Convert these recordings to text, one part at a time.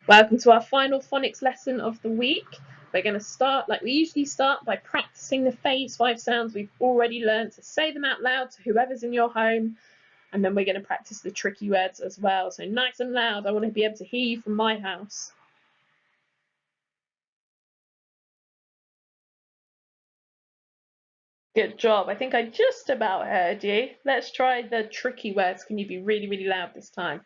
Welcome to our final phonics lesson of the week. We're going to start like we usually start by practicing the phase 5 sounds we've already learned, to say them out loud to whoever's in your home, and then we're going to practice the tricky words as well. So nice and loud. I want to be able to hear you from my house. Good job. I think I just about heard you. Let's try the tricky words. Can you be really, really loud this time?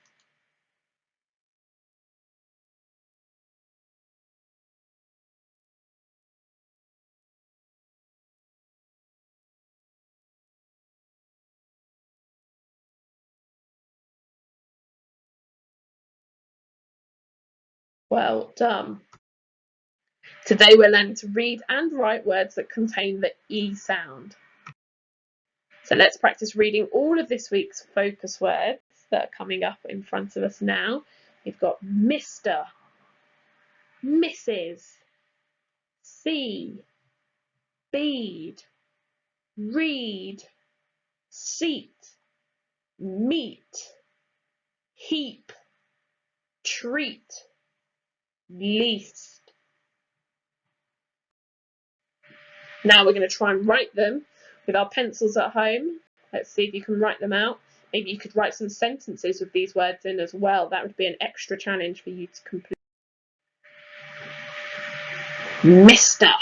Well done. Today we're learning to read and write words that contain the E sound. So let's practice reading all of this week's focus words that are coming up in front of us now. We've got Mr, Mrs, see, bead, read, seat, meet, heap, treat, least. Now we're going to try and write them with our pencils at home. Let's see if you can write them out. Maybe you could write some sentences with these words in as well. That would be an extra challenge for you to complete. Mr,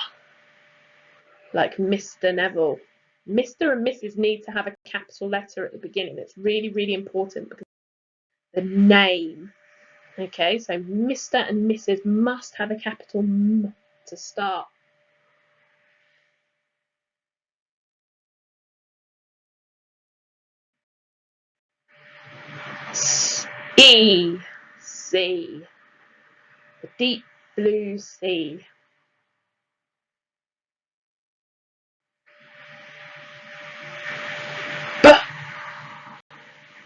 like Mr. Neville. Mr. and Mrs. need to have a capital letter at the beginning. It's really, really important because the name. Okay, so Mr. and Mrs. must have a capital M to start. E, sea, the deep blue sea. B,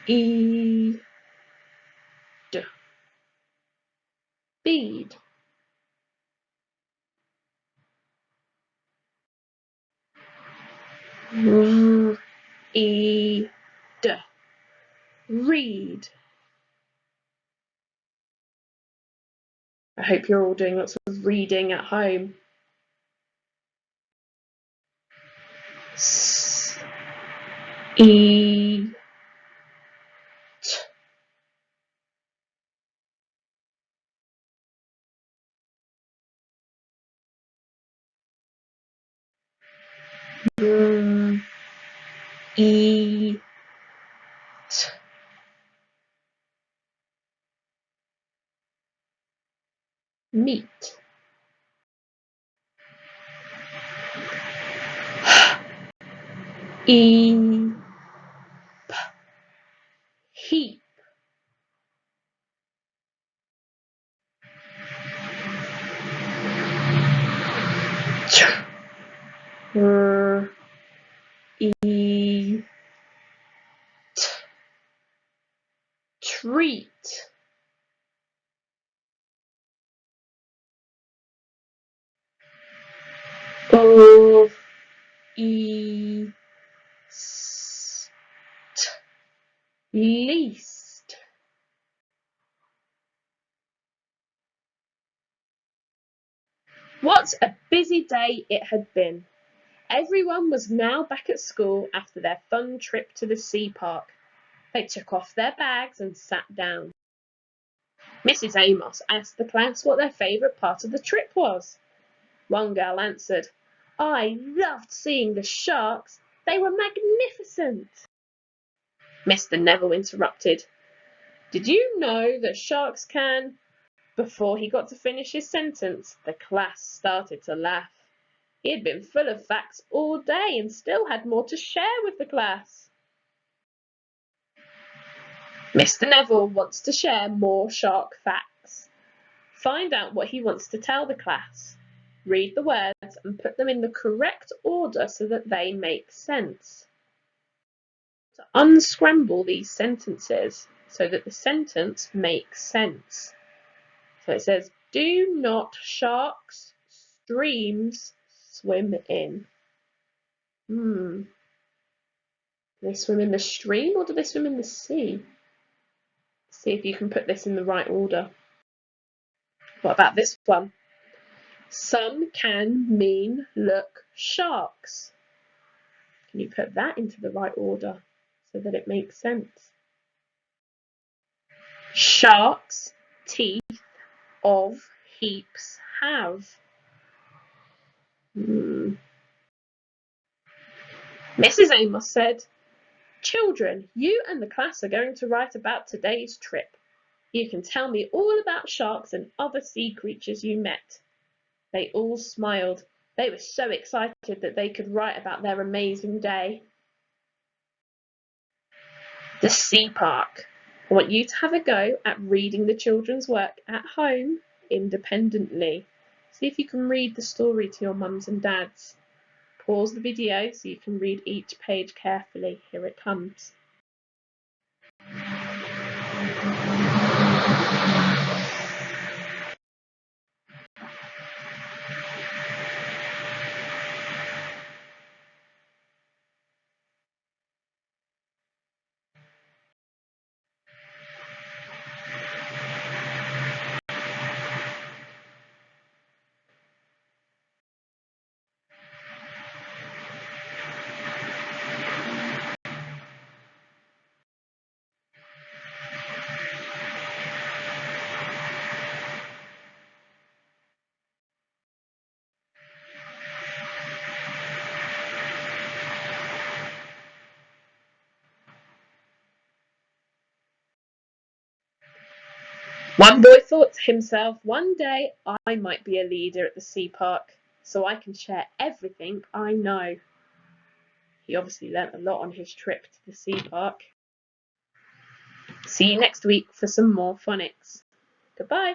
E, D, bead. R, E, D, read. I hope you're all doing lots of reading at home. S, E, T, R, E, T, meet. E, P, heap. Ch, R, E, T, treat. O, E, S, T, least. What a busy day it had been. Everyone was now back at school after their fun trip to the sea park. They took off their bags and sat down. Mrs. Amos asked the class what their favourite part of the trip was. One girl answered, "I loved seeing the sharks. They were magnificent." Mr. Neville interrupted. "Did you know that sharks can—" Before he got to finish his sentence, the class started to laugh. He had been full of facts all day and still had more to share with the class. Mr. Neville wants to share more shark facts. Find out what he wants to tell the class. Read the words and put them in the correct order so that they make sense. To unscramble these sentences so that the sentence makes sense. So it says, do not sharks, streams swim in. Do they swim in the stream or do they swim in the sea? See if you can put this in the right order. What about this one? Some can mean look sharks. Can you put that into the right order so that it makes sense? Sharks' teeth of heaps have. Mrs. Amos said, "Children, you and the class are going to write about today's trip. You can tell me all about sharks and other sea creatures you met." They all smiled. They were so excited that they could write about their amazing day. The sea park. I want you to have a go at reading the children's work at home independently. See if you can read the story to your mums and dads. Pause the video so you can read each page carefully. Here it comes. One boy thought to himself, "One day I might be a leader at the sea park, so I can share everything I know." He obviously learnt a lot on his trip to the sea park. See you next week for some more phonics. Goodbye.